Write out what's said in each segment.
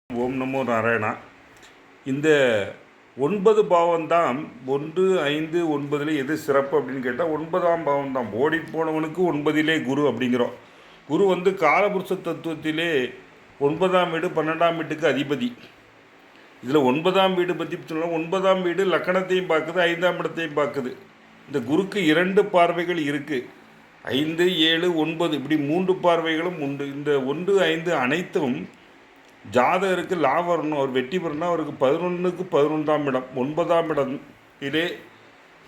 ஓம் நமோ நாராயணா. இந்த 9 பாவம்தான் 1, 5, 9 எது சிறப்பு அப்படின்னு கேட்டால் 9ஆம் பாவம் தான். ஓடி போனவனுக்கு 9லே குரு அப்படிங்கிறோம். குரு காலபுருஷ தத்துவத்திலே 9ஆம் வீடு 12ஆம் வீட்டுக்கு அதிபதி. இதில் 9ஆம் வீடு பற்றி சொன்னால் 9ஆம் வீடு லக்கணத்தையும் பார்க்குது, 5ஆம் இடத்தையும் பார்க்குது. இந்த குருக்கு 2 பார்வைகள் இருக்குது. 5, 7, 9 இப்படி 3 பார்வைகளும் உண்டு. இந்த 1, 5 அனைத்தும் ஜாதகருக்கு லாபம் வரணும். அவர் வெற்றி பெறணும். அவருக்கு 11க்கு 11ஆம் இடம் 9ஆம் இடத்திலே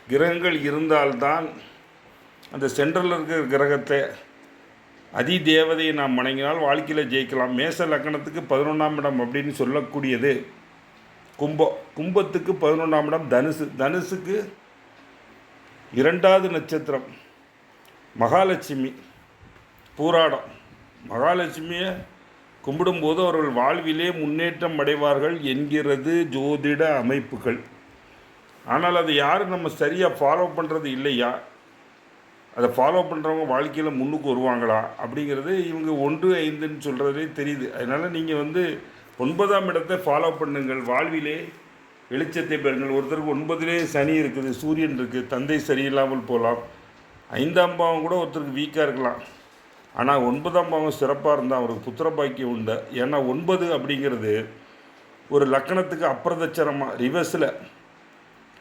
கிரகங்கள் இருந்தால்தான் அந்த சென்ட்ரலில் இருக்கிற கிரகத்தை அதி தேவதையை நாம் வணங்கினால் வாழ்க்கையில் ஜெயிக்கலாம். மேச லக்கணத்துக்கு 11ஆம் இடம் அப்படின்னு சொல்லக்கூடியது கும்பம். கும்பத்துக்கு 11ஆம் இடம் தனுசு. தனுசுக்கு 2வது நட்சத்திரம் மகாலட்சுமி பூராடம். மகாலட்சுமியை கும்பிடும்போது அவர்கள் வாழ்விலே முன்னேற்றம் அடைவார்கள் என்கிறது ஜோதிட அமைப்புகள். ஆனால் அதை யாரும் நம்ம சரியாக ஃபாலோ பண்ணுறது இல்லையா? அதை ஃபாலோ பண்ணுறவங்க வாழ்க்கையில் முன்னுக்கு வருவாங்களா அப்படிங்கிறது இவங்க 1, 5ன்னு சொல்கிறதே தெரியுது. அதனால் நீங்கள் 9ஆம் இடத்தை ஃபாலோ பண்ணுங்கள். வாழ்விலே வெளிச்சத்தை பெறுங்கள். ஒருத்தருக்கு 9லே சனி இருக்குது, சூரியன் இருக்குது, தந்தை சரியில்லாமல் போகலாம். 5ஆம் பாவம் கூட ஒருத்தருக்கு வீக்காக இருக்கலாம். ஆனால் 9ஆம் பாவம் சிறப்பாக இருந்தால் அவருக்கு புத்திர பாக்கியம் உண்டு. ஏன்னா 9 அப்படிங்கிறது ஒரு லக்கணத்துக்கு அப்பிரதட்சரமாக ரிவர்ஸில்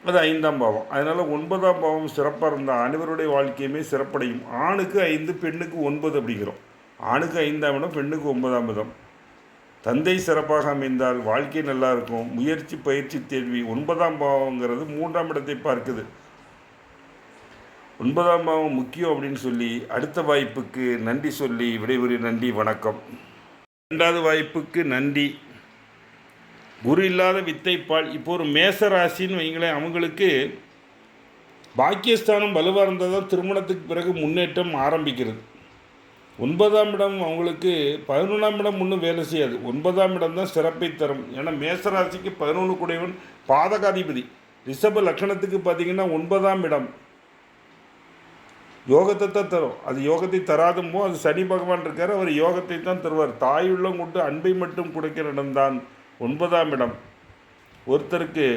அது 5ஆம் பாவம். அதனால் 9ஆம் பாவம் சிறப்பாக இருந்தால் அனைவருடைய வாழ்க்கையுமே சிறப்படையும். ஆணுக்கு 5, பெண்ணுக்கு 9 அப்படிங்கிறோம். ஆணுக்கு 5ஆம் இடம், பெண்ணுக்கு 9ஆம் இடம். தந்தை சிறப்பாக அமைந்தால் வாழ்க்கை நல்லாயிருக்கும். முயற்சி, பயிற்சி, தேர்வி. 9ஆம் பாவங்கிறது 3ஆம் இடத்தை பார்க்குது. 9ஆம் பாவம் முக்கியம் அப்படின்னு சொல்லி அடுத்த வாய்ப்புக்கு நன்றி சொல்லி விடைபெறு. நன்றி, வணக்கம். 2வது வாய்ப்புக்கு நன்றி. குரு இல்லாத வித்தைப்பால். இப்போ ஒரு மேசராசின்னு வைங்களேன், அவங்களுக்கு பாக்கியஸ்தானம் வலுவாக இருந்தால் தான் திருமணத்துக்கு பிறகு முன்னேற்றம் ஆரம்பிக்கிறது. 9ஆம் இடம் அவங்களுக்கு 11ஆம் இடம் ஒன்றும் வேலை செய்யாது. 9ஆம் இடம் தான் சிறப்பை தரும். ஏன்னா மேசராசிக்கு 11 கூடையவன் பாதகாதிபதி. ரிஷப லக்கணத்துக்கு பார்த்திங்கன்னா 9ஆம் இடம் யோகத்தை தான் தரும். அது யோகத்தை தராதுமோ அது சனி பகவான் இருக்கார், அவர் யோகத்தை தான் தருவார். தாயுள்ளம் கொண்டு அன்பை மட்டும் கொடுக்கிற இடம்தான் 9ஆம் இடம். ஒருத்தருக்கு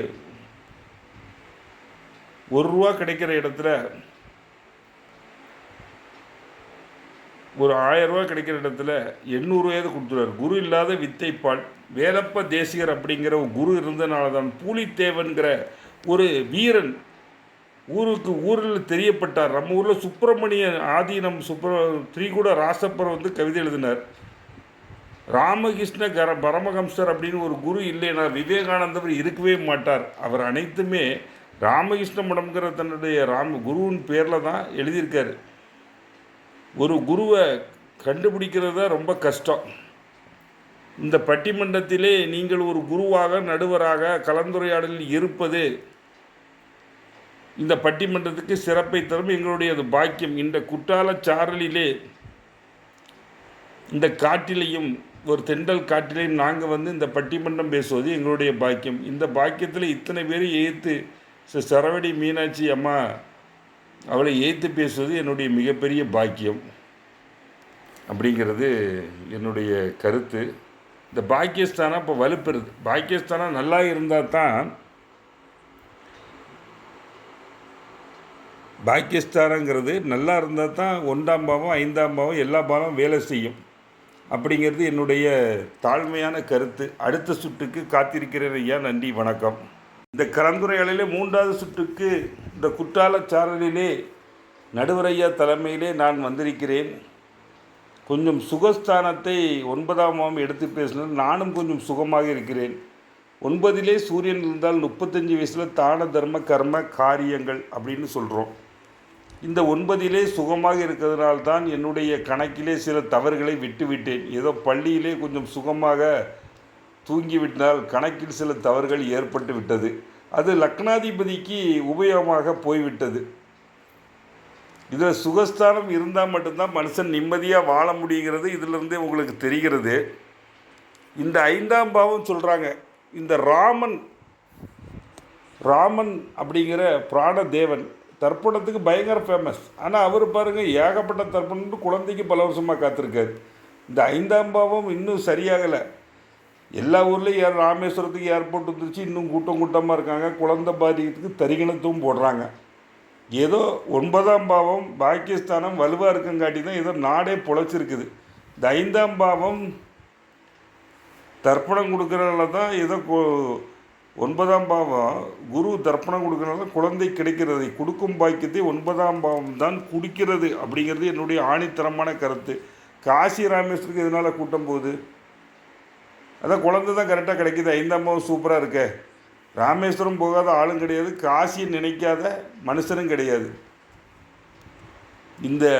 ₹1 கிடைக்கிற இடத்துல ஒரு ₹1000 கிடைக்கிற இடத்துல 800 கொடுத்துருவார். குரு இல்லாத வித்தைப்பால். வேலப்ப தேசிகர் அப்படிங்கிற ஒரு குரு இருந்தனால தான் பூலித்தேவன்கிற ஒரு வீரன் ஊரில் தெரியப்பட்டார். நம்ம ஊரில் சுப்பிரமணிய ஆதீனம் திரிகூட ராசப்பர் கவிதை எழுதினார். ராமகிருஷ்ண பரமஹம்சர் அப்படின்னு ஒரு குரு இல்லைன்னா விவேகானந்தவர் இருக்கவே மாட்டார். அவர் அனைத்துமே ராமகிருஷ்ண மடம்ங்கிற தன்னுடைய குருவின் பேரில் தான் எழுதியிருக்காரு. ஒரு குருவை கண்டுபிடிக்கிறது தான் ரொம்ப கஷ்டம். இந்த பட்டிமன்றத்திலே நீங்கள் ஒரு குருவாக நடுவராக கலந்துரையாடலில் இருப்பது இந்த பட்டிமன்றத்துக்கு சிறப்பை தரும். எங்களுடைய அது பாக்கியம். இந்த குற்றால சாரலிலே இந்த காட்டிலையும் ஒரு தெண்டல் காட்டிலையும் நாங்கள் இந்த பட்டிமன்றம் பேசுவது எங்களுடைய பாக்கியம். இந்த பாக்கியத்தில் இத்தனை பேர் எய்த்து சரவடி மீனாட்சி அம்மா அவளை எய்த்து பேசுவது என்னுடைய மிகப்பெரிய பாக்கியம் அப்படிங்கிறது என்னுடைய கருத்து. இந்த பாக்கியஸ்தானம் இப்போ வலுப்பெறுது. பாக்கியஸ்தானம் நல்லா இருந்தால் தான் பாக்கியஸ்தானங்கிறது நல்லா இருந்தால் தான் 1ஆம் பாவம் 5ஆம் பாவம் எல்லா பாவம் வேலை செய்யும் அப்படிங்கிறது என்னுடைய தாழ்மையான கருத்து. அடுத்த சுட்டுக்கு காத்திருக்கிறேன் ஐயா. நன்றி, வணக்கம். இந்த கலந்துரையாடலிலே 3வது சுட்டுக்கு இந்த குற்றால சாரலிலே நடுவரையா தலைமையிலே நான் வந்திருக்கிறேன். கொஞ்சம் சுகஸ்தானத்தை 9ஆம் பாவம் எடுத்து பேசினால் நானும் கொஞ்சம் சுகமாக இருக்கிறேன். 9லே சூரியன் இருந்தால் 35 வயசில் தான தர்ம கர்ம காரியங்கள் அப்படின்னு சொல்கிறோம். இந்த 9லே சுகமாக இருக்கிறதுனால்தான் என்னுடைய கணக்கிலே சில தவறுகளை விட்டுவிட்டேன். ஏதோ பள்ளியிலே கொஞ்சம் சுகமாக தூங்கிவிட்டால் கணக்கில் சில தவறுகள் ஏற்பட்டு விட்டது. அது லக்னாதிபதிக்கு உபயோகமாக போய்விட்டது. இதில் சுகஸ்தானம் இருந்தால் மட்டும்தான் மனுஷன் நிம்மதியாக வாழ முடிகிறது. இதிலிருந்தே உங்களுக்கு தெரிகிறது. இந்த 5ஆம் பாவம் சொல்கிறாங்க. இந்த ராமன் அப்படிங்கிற பிராண தேவன் தர்ப்பணத்துக்கு பயங்கர ஃபேமஸ். ஆனால் அவர் பாருங்கள் ஏகப்பட்ட தர்ப்பணம்னு குழந்தைக்கு பல வருஷமாக காத்திருக்காரு. இந்த 5ஆம் பாவம் இன்னும் சரியாகலை. எல்லா ஊர்லேயும் ராமேஸ்வரத்துக்கு ஏர்போர்ட் வந்துருச்சு, இன்னும் கூட்டம் கூட்டமாக இருக்காங்க. குழந்தை பாதிக்கிறதுக்கு தரிகணத்தும் போடுறாங்க. ஏதோ 9ஆம் பாவம் பாக்கியஸ்தானம் வலுவாக இருக்குங்காட்டி தான் ஏதோ நாடே பொழைச்சிருக்குது. இந்த 5ஆம் பாவம் தர்ப்பணம் கொடுக்குறதுனால தான் ஏதோ 9ஆம் பாவம் குரு தர்ப்பணம் கொடுக்குறதுனால குழந்தை கிடைக்கிறது. கொடுக்கும் பாக்கியத்தை 9ஆம் பாவம் தான் குடிக்கிறது அப்படிங்கிறது என்னுடைய ஆணித்தரமான கருத்து. காசி ராமேஸ்வரத்துக்கு இதனால் கூட்டம் போகுது. அதான் குழந்தை தான் கரெக்டாக கிடைக்கிது. 5ஆம் பாவம் சூப்பராக இருக்கே. ராமேஸ்வரம் போகாத ஆளும் கிடையாது, காசியை நினைக்காத மனுஷனும் கிடையாது. இந்த